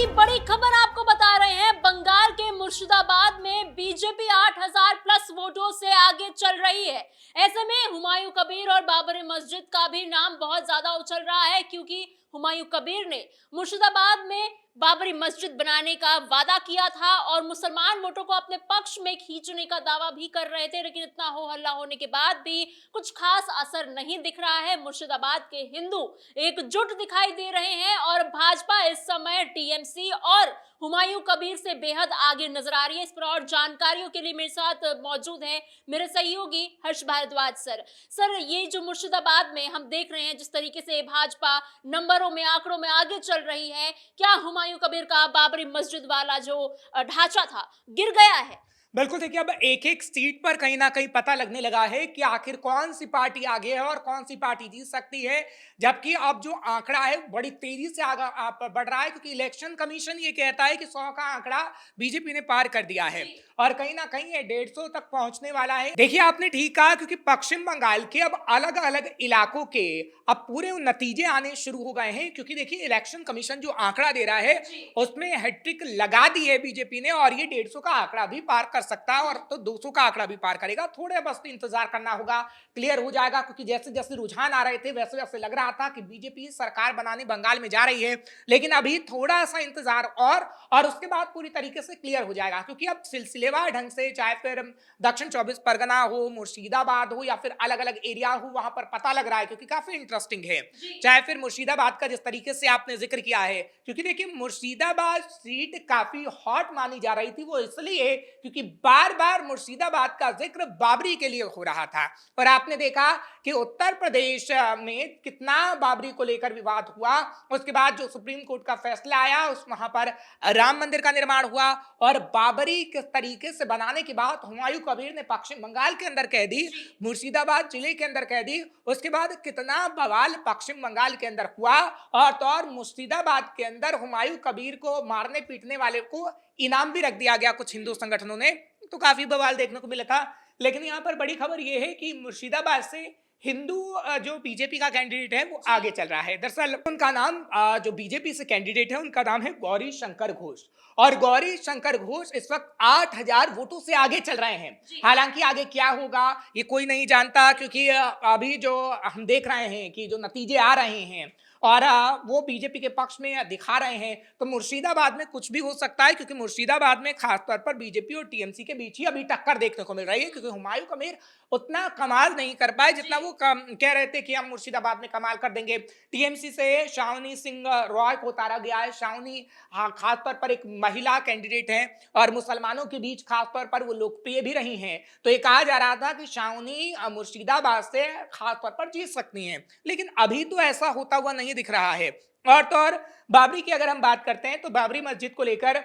की बड़ी खबर आपको बता रहे हैं। बंगाल के मुर्शिदाबाद में बीजेपी 8000 प्लस वोटों से आगे चल रही है। ऐसे में हुमायूं कबीर और बाबरी मस्जिद का भी नाम बहुत ज्यादा उछल रहा है, क्योंकि हुमायूं कबीर ने मुर्शिदाबाद में बाबरी मस्जिद बनाने का वादा किया था और मुसलमान वोटों को अपने पक्ष में खींचने का दावा भी कर रहे थे। लेकिन इतना हो हल्ला होने के बाद भी कुछ खास असर नहीं दिख रहा है। मुर्शिदाबाद के हिंदू एकजुट दिखाई दे रहे हैं और भाजपा इस समय टीएमसी और हुमायूं कबीर से बेहद आगे नजर आ रही है। इस पर और जानकारियों के लिए मेरे साथ मौजूद हैं मेरे सहयोगी हर्ष भारद्वाज सर, ये जो मुर्शिदाबाद में हम देख रहे हैं जिस तरीके से भाजपा नंबरों में आंकड़ों में आगे चल रही है, क्या हुमायूं कबीर का बाबरी मस्जिद वाला जो ढांचा था गिर गया है? बिल्कुल, देखिए अब एक एक सीट पर कहीं ना कहीं पता लगने लगा है कि आखिर कौन सी पार्टी आगे है और कौन सी पार्टी जीत सकती है। जबकि अब जो आंकड़ा है बड़ी तेजी से आगे आप बढ़ रहा है, क्योंकि इलेक्शन कमीशन ये कहता है कि 100 का आंकड़ा बीजेपी ने पार कर दिया है और कहीं ना कहीं ये 150 तक पहुंचने वाला है। देखिए आपने ठीक कहा, क्योंकि पश्चिम बंगाल के अब अलग अलग इलाकों के अब पूरे नतीजे आने शुरू हो गए हैं। क्योंकि देखिए इलेक्शन कमीशन जो आंकड़ा दे रहा है उसमें हैट्रिक लगा दी है बीजेपी ने और ये 150 का आंकड़ा भी पार कर सकता है और तो 200 का आंकड़ा भी पार करेगा। थोड़े बस इंतजार करना होगा, क्लियर हो जाएगा। क्योंकि जैसे जैसे रुझान आ रहे थे वैसे वैसे लग रहा था कि बीजेपी सरकार बनाने बंगाल में जा रही है, लेकिन अभी थोड़ा सा इंतजार और उसके बाद पूरी तरीके से क्लियर हो जाएगा। क्योंकि अब सिलसिलेवार ढंग से चाहे फिर दक्षिण 24 परगना हो, मुर्शिदाबाद हो या फिर अलग अलग एरिया हो, वहां पर पता लग रहा है। क्योंकि काफी इंटरेस्टिंग है, चाहे फिर मुर्शिदाबाद का जिस तरीके से आपने जिक्र किया है। क्योंकि देखिए मुर्शिदाबाद सीट काफी हॉट मानी जा रही थी, वो इसलिए क्योंकि बार बार मुर्शिदाबाद का जिक्र बाबरी के लिए हो रहा था। और आपने देखा कि उत्तर प्रदेश में कितना बाबरी को लेकर विवाद हुआ, उसके बाद जो सुप्रीम कोर्ट का फैसला आया उस वहां पर राम मंदिर का निर्माण हुआ और बाबरी किस तरीके से बनाने की बात हुमायूं कबीर ने पश्चिम बंगाल के अंदर कह दी, मुर्शिदाबाद जिले के अंदर कह दी। उसके बाद कितना बवाल पश्चिम बंगाल के अंदर हुआ और तो और मुर्शिदाबाद के अंदर हुमायूं कबीर को मारने पीटने वाले को इनाम भी रख दिया गया कुछ हिंदू संगठनों ने। तो काफी बवाल देखने को मिला था। लेकिन यहाँ पर बड़ी खबर यह है कि मुर्शिदाबाद से हिंदू जो बीजेपी का कैंडिडेट है वो आगे चल रहा है। दरअसल उनका नाम जो बीजेपी से कैंडिडेट है उनका नाम है गौरी शंकर घोष और गौरी शंकर घोष इस वक्त 8000 वोटों से आगे चल रहे हैं। हालांकि आगे क्या होगा ये कोई नहीं जानता, क्योंकि अभी जो हम देख रहे हैं कि जो नतीजे आ रहे हैं और वो बीजेपी के पक्ष में दिखा रहे हैं, तो मुर्शिदाबाद में कुछ भी हो सकता है। क्योंकि मुर्शिदाबाद में खासतौर पर बीजेपी और टीएमसी के बीच ही अभी टक्कर देखने को मिल रही है। क्योंकि हुमायूं कबीर उतना कमाल नहीं कर पाए जितना वो कह रहे थे कि हम मुर्शिदाबाद में कमाल कर देंगे। टीएमसी से शावनी सिंह रॉय को उतारा गया है। शावनी खासतौर पर एक महिला कैंडिडेट है और मुसलमानों के बीच खासतौर पर वो लोकप्रिय भी रही हैं। तो ये कहा जा रहा था कि शावनी मुर्शिदाबाद से खासतौर पर जीत सकती हैं, लेकिन अभी तो ऐसा होता हुआ नहीं दिख रहा है। और तो और बाबरी की अगर हम बात करते हैं तो बाबरी मस्जिद को लेकर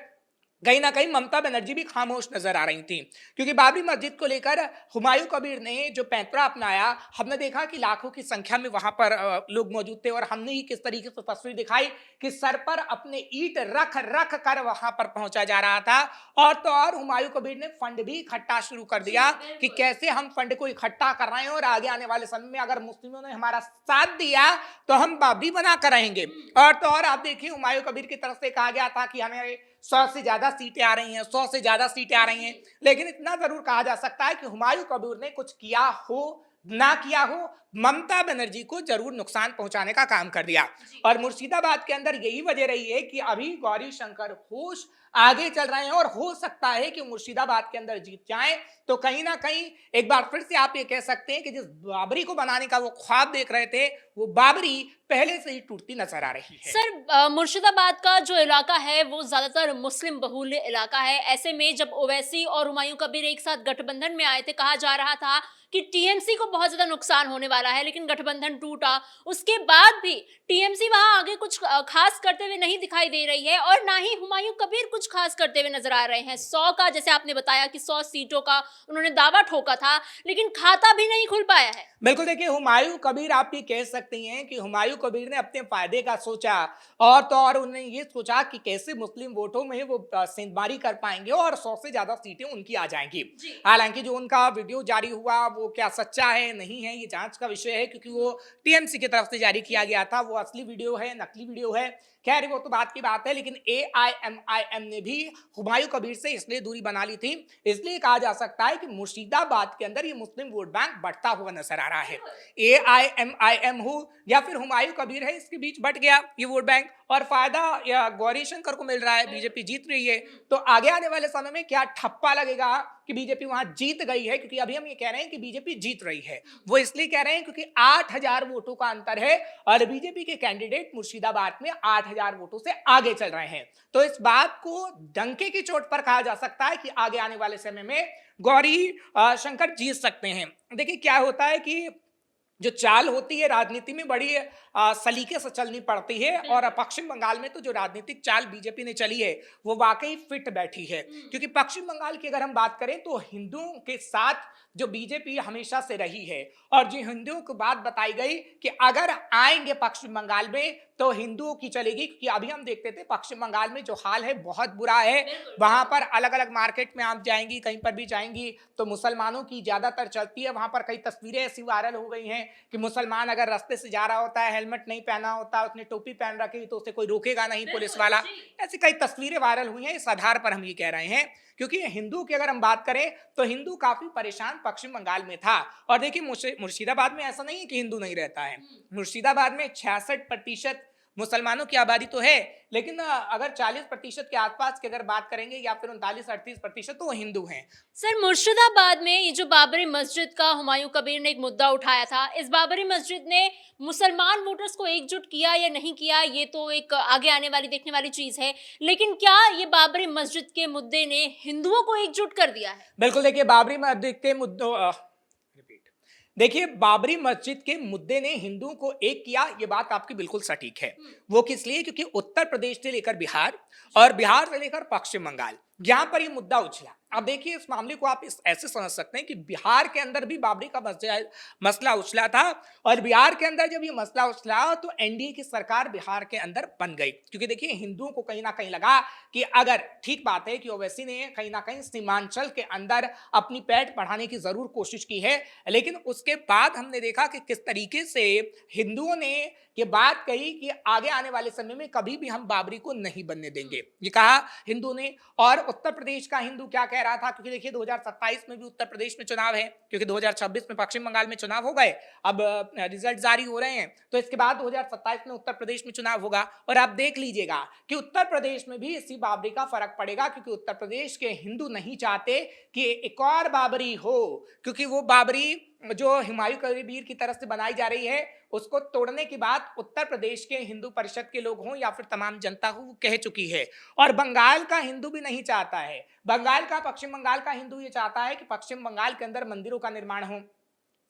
कहीं ना कहीं ममता बनर्जी भी खामोश नजर आ रही थी। क्योंकि बाबरी मस्जिद को लेकर हुमायूं कबीर ने जो पैंतरा अपनाया, हमने देखा कि लाखों की संख्या में वहां पर लोग मौजूद थे और हमने ही किस तरीके से तस्वीर दिखाई कि सर पर अपने ईंट रख रख कर वहां पर पहुंचा जा रहा था। और तो और हुमायूं कबीर ने फंड भी इकट्ठा शुरू कर दिया कि कैसे हम फंड को इकट्ठा कर रहे हैं और आगे आने वाले समय में अगर मुस्लिमों ने हमारा साथ दिया तो हम बाबरी बना कर रहेंगे। और तो और आप देखिए हुमायूं कबीर की तरफ से कहा गया था कि हमें 100 से ज्यादा सीटें आ रही हैं, 100 से ज्यादा सीटें आ रही हैं। लेकिन इतना जरूर कहा जा सकता है कि हुमायूं कबीर ने कुछ किया हो ना किया हो, ममता बनर्जी को जरूर नुकसान पहुंचाने का काम कर दिया। और मुर्शिदाबाद के अंदर यही वजह रही है कि अभी गौरी शंकर घोष आगे चल रहे हैं और हो सकता है कि मुर्शिदाबाद के अंदर जीत जाएं। तो कहीं ना कहीं एक बार फिर से आप ये कह सकते हैं कि जिस बाबरी को बनाने का वो ख्वाब देख रहे थे वो बाबरी पहले से ही टूटती नजर आ रही है। सर, मुर्शिदाबाद का जो इलाका है वो ज्यादातर मुस्लिम बहुल्य इलाका है। ऐसे में जब ओवैसी और हुमायूं कबीर एक साथ गठबंधन में आए थे, कहा जा रहा था कि टीएमसी को बहुत ज्यादा नुकसान होने वाला है, लेकिन गठबंधन टूटा। उसके बाद भी टीएमसी वहां आगे कुछ खास करते हुए नहीं दिखाई दे रही है और ना ही हुमायूं कबीर कुछ खास करते हुए नजर आ रहे हैं। 100 का, जैसे आपने बताया कि 100 सीटों का उन्होंने दावा ठोका था, लेकिन खाता भी नहीं खुल पाया है। बिल्कुल, देखिए हुमायूं कबीर आप ये कह सकती हैं कि हुमायूं कबीर ने अपने फायदे का सोचा और तो और उन्होंने ये सोचा कि कैसे मुस्लिम वोटों में वो सेंधमारी कर पाएंगे और 100 से ज्यादा सीटें उनकी आ जाएंगी। हालांकि जो उनका वीडियो जारी हुआ वो क्या सच्चा है नहीं है ये जांच का विषय है, क्योंकि वो टीएमसी की तरफ से जारी किया गया था। वो असली वीडियो है, नकली वीडियो है, खैर वो तो बात की बात है। लेकिन AIMIM ने भी हुमायूं कबीर से इसलिए दूरी बना ली थी, इसलिए कहा जा सकता है कि मुर्शिदाबाद के अंदर ये मुस्लिम वोट बैंक बढ़ता हुआ नजर आ रहा है। AIMIM हो या फिर हुमायूं कबीर है, इसके बीच बढ़ गया ये वोट बैंक, और फायदा या गौरी शंकर को मिल रहा है, बीजेपी जीत रही है। तो आगे आने वाले समय में क्या ठप्पा लगेगा कि बीजेपी वहां जीत गई है, क्योंकि अभी हम ये कह रहे हैं कि बीजेपी जीत रही है, वो इसलिए कह रहे हैं क्योंकि 8000 वोटों का अंतर है और बीजेपी के कैंडिडेट मुर्शिदाबाद में 8000 वोटों से आगे चल रहे हैं। तो इस बात को डंके की चोट पर कहा जा सकता है कि आगे आने वाले समय में गौरी शंकर जीत सकते हैं। देखिए क्या होता है कि जो चाल होती है राजनीति में बड़ी सलीके से चलनी पड़ती है, और पश्चिम बंगाल में तो जो राजनीतिक चाल बीजेपी ने चली है वो वाकई फिट बैठी है। क्योंकि पश्चिम बंगाल की अगर हम बात करें तो हिंदुओं के साथ जो बीजेपी हमेशा से रही है, और जो हिंदुओं को बात बताई गई कि अगर आएंगे पश्चिम बंगाल में तो हिंदुओं की चलेगी, क्योंकि अभी हम देखते थे पश्चिम बंगाल में जो हाल है बहुत बुरा है। वहां पर अलग अलग मार्केट में आप जाएंगी, कहीं पर भी जाएंगी तो मुसलमानों की ज्यादातर चलती है। वहां पर कई तस्वीरें ऐसी वायरल हो गई हैं कि मुसलमान अगर रास्ते से जा रहा होता है, हेलमेट नहीं पहना होता, उसने टोपी पहन रखी तो उसे कोई रोकेगा नहीं, पुलिस वाला। ऐसी कई तस्वीरें वायरल हुई हैं। इस आधार पर हम ये कह रहे हैं, क्योंकि हिंदू की अगर हम बात करें तो हिंदू काफी परेशान पश्चिम बंगाल में था। और देखिए मुर्शिदाबाद में ऐसा नहीं है कि हिंदू नहीं रहता है, मुर्शिदाबाद में 66% मुसलमानों की आबादी तो है, लेकिन अगर 40% के आसपास की अगर बात करेंगे या फिर 39-38% तो वो हिंदू हैं। सर, मुर्शिदाबाद में ये जो बाबरी मस्जिद का हुमायूं कबीर ने एक मुद्दा उठाया था, इस बाबरी मस्जिद ने मुसलमान वोटर्स को एकजुट किया या नहीं किया, ये तो एक आगे आने वाली देखने वाली चीज है, लेकिन क्या ये बाबरी मस्जिद के मुद्दे ने हिंदुओं को एकजुट कर दिया है? बिल्कुल, देखिए बाबरी मस्जिद के बाबरी मस्जिद के मुद्दे ने हिंदुओं को एक किया, ये बात आपकी बिल्कुल सटीक है। वो किस लिए? क्योंकि उत्तर प्रदेश से लेकर बिहार और बिहार से लेकर पश्चिम बंगाल, यहां पर ये मुद्दा उछला। अब देखिए इस मामले को आप ऐसे समझ सकते हैं कि बिहार के अंदर भी बाबरी का मसला उछला था, और बिहार के अंदर जब ये मसला उछला तो एनडीए की सरकार बिहार के अंदर बन गई। क्योंकि देखिए हिंदुओं को कहीं ना कहीं लगा कि अगर, ठीक बात है कि ओवैसी ने कहीं ना कहीं सीमांचल के अंदर अपनी पैठ बढ़ाने की जरूर कोशिश की है, लेकिन उसके बाद हमने देखा कि किस तरीके से हिंदुओं ने ये बात कही कि आगे आने वाले समय में कभी भी हम बाबरी को नहीं बनने देंगे, ये कहा हिंदू ने। और उत्तर प्रदेश का हिंदू क्या कह रहा था, क्योंकि देखिए 2027 में भी उत्तर प्रदेश में चुनाव है, क्योंकि 2026 में पश्चिम बंगाल में चुनाव हो गए, अब रिजल्ट जारी हो रहे हैं, तो इसके बाद 2027 में उत्तर प्रदेश में चुनाव होगा। और आप देख लीजिएगा कि उत्तर प्रदेश में भी इसी बाबरी का फर्क पड़ेगा, क्योंकि उत्तर प्रदेश के हिंदू नहीं चाहते कि एक और बाबरी हो, क्योंकि वो बाबरी जो हुमायूं कबीर की तरफ से बनाई जा रही है उसको तोड़ने की बात उत्तर प्रदेश के हिंदू परिषद के लोग हों या फिर तमाम जनता हो, वो कह चुकी है। और बंगाल का हिंदू भी नहीं चाहता है, पश्चिम बंगाल का हिंदू ये चाहता है कि पश्चिम बंगाल के अंदर मंदिरों का निर्माण हो।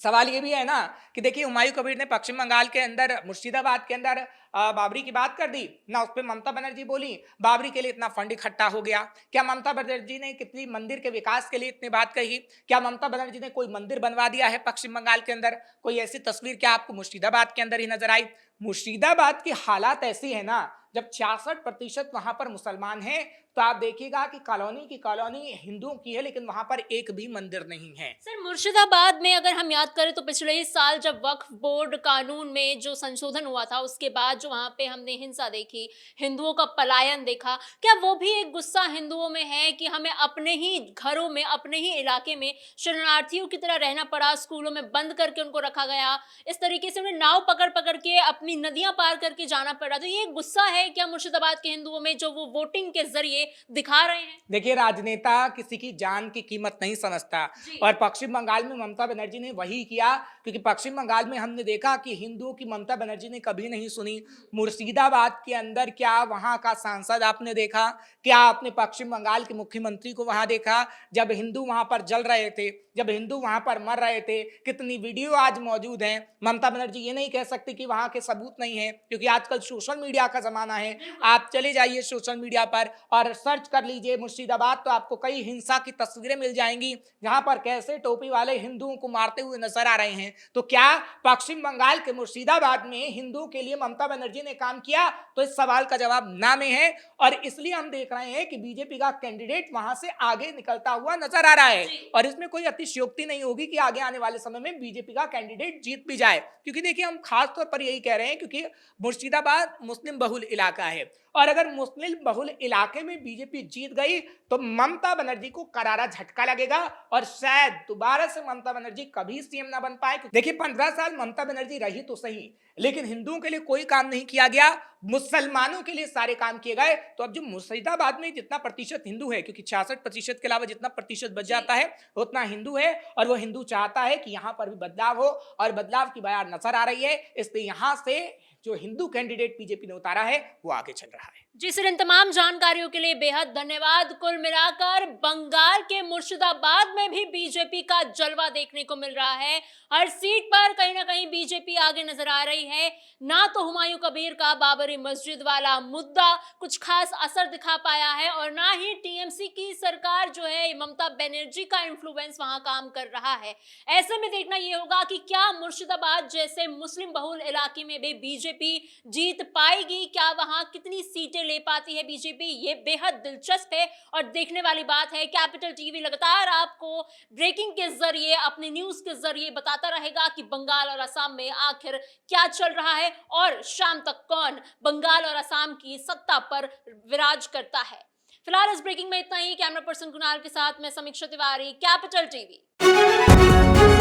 सवाल ये भी है ना कि देखिए हुमायूं कबीर ने पश्चिम बंगाल के अंदर मुर्शिदाबाद के अंदर बाबरी की बात कर दी ना, उस पर ममता बनर्जी बोली बाबरी के लिए इतना फंड इकट्ठा हो गया। क्या ममता बनर्जी ने कितनी मंदिर के विकास के लिए इतनी बात कही? क्या ममता बनर्जी ने कोई मंदिर बनवा दिया है पश्चिम बंगाल के अंदर? कोई ऐसी तस्वीर क्या आपको मुर्शिदाबाद के अंदर ही नजर आई? मुर्शिदाबाद की हालात ऐसी है ना, जब 66% वहां पर मुसलमान हैं, तो आप देखिएगा कि कॉलोनी हिंदुओं की है, लेकिन वहां पर एक भी मंदिर नहीं है। सर, मुर्शिदाबाद में अगर हम याद करें तो पिछले ही साल जब वक्फ बोर्ड कानून में जो संशोधन हुआ था, उसके बाद जो वहां पे हमने हिंसा देखी, हिंदुओं का पलायन देखा, क्या वो भी एक गुस्सा हिंदुओं में है कि हमें अपने ही घरों में, अपने ही इलाके में शरणार्थियों की तरह रहना पड़ा, स्कूलों में बंद करके उनको रखा गया, इस तरीके से उन्हें नाव पकड़ पकड़ के अपनी नदियां पार करके जाना पड़ा? तो ये गुस्सा है क्या मुर्शिदाबाद के हिंदुओं में, जो वो वोटिंग के जरिए दिखा रहे हैं? देखिए राजनेता किसी की जान की कीमत नहीं समझता, और पश्चिम बंगाल में ममता बनर्जी ने वही किया, क्योंकि पश्चिम बंगाल में हमने देखा कि हिंदुओं की ममता बनर्जी ने कभी नहीं सुनी। मुर्शिदाबाद के अंदर क्या वहां का सांसद आपने देखा? क्या आपने पश्चिम बंगाल के मुख्यमंत्री को वहां देखा जब हिंदू वहां पर जल रहे थे, जब हिंदू वहां पर मर रहे थे? कितनी वीडियो आज मौजूद हैं। ममता बनर्जी ये नहीं कह सकती कि वहां के सबूत नहीं है, क्योंकि आजकल सोशल मीडिया का जमाना है। आप चले जाइए सोशल मीडिया पर और सर्च कर लीजिए मुर्शिदाबाद तो आपको कई हिंसा की तस्वीरें मिल जाएंगी, जहां पर कैसे टोपी वाले हिंदुओं को मारते हुए नजर आ रहे हैं। तो क्या पश्चिम बंगाल के मुर्शिदाबाद में हिंदुओं के लिए ममता बनर्जी ने काम किया? तो इस सवाल का जवाब ना में है, और इसलिए हम देख रहे हैं कि बीजेपी का कैंडिडेट वहां से आगे निकलता हुआ नजर आ रहा है। और इसमें कोई अतिशयोक्ति नहीं होगी कि आगे आने वाले समय में बीजेपी का कैंडिडेट जीत भी जाए, क्योंकि देखिए हम खास तौर पर यही कह रहे हैं क्योंकि मुर्शिदाबाद मुस्लिम बहुल इलाका है, और अगर मुस्लिम बहुल इलाके में बीजेपी जीत गई तो ममता बनर्जी को करारा झटका लगेगा और शायद दोबारा से ममता बनर्जी कभी सीएम ना बन पाए। देखिए 15 साल ममता बनर्जी रही तो सही, लेकिन हिंदुओं के लिए कोई काम नहीं किया गया, मुसलमानों के लिए सारे काम किए गए। तो अब जो मुर्शिदाबाद में जितना प्रतिशत हिंदू है, क्योंकि 66% के अलावा जितना प्रतिशत बच जाता है उतना हिंदू है, और वो हिंदू चाहता है कि यहाँ पर भी बदलाव हो, और बदलाव की बयार नजर आ रही है। इसलिए यहाँ से जो हिंदू कैंडिडेट बीजेपी ने उतारा है वो आगे चल रहा है। जी सर, इन तमाम जानकारियों के लिए बेहद धन्यवाद। कुल मिलाकर बंगाल के मुर्शिदाबाद में भी बीजेपी का जलवा देखने को मिल रहा है। हर सीट पर कहीं ना कहीं बीजेपी आगे नजर आ रही है। ना तो हुमायूं कबीर का बाबरी मस्जिद वाला मुद्दा कुछ खास असर दिखा पाया है, और ना ही टीएमसी की सरकार जो है ममता बनर्जी का इन्फ्लुएंस वहां काम कर रहा है। ऐसे में देखना यह होगा कि क्या मुर्शिदाबाद जैसे मुस्लिम बहुल इलाके में भी बीजेपी जीत पाएगी, क्या वहां कितनी सीटें ले पाती है बीजेपी, ये बेहद दिलचस्प है और देखने वाली बात है। कैपिटल टीवी लगातार आपको ब्रेकिंग के जरिए, अपने न्यूज के जरिए बताता रहेगा कि बंगाल और असम में आखिर क्या चल रहा है और शाम तक कौन बंगाल और असम की सत्ता पर विराज करता है। फिलहाल इस ब्रेकिंग में इतना ही। कैमरा पर्सन कुणाल के साथ मैं समीक्षा तिवारी, कैपिटल टीवी।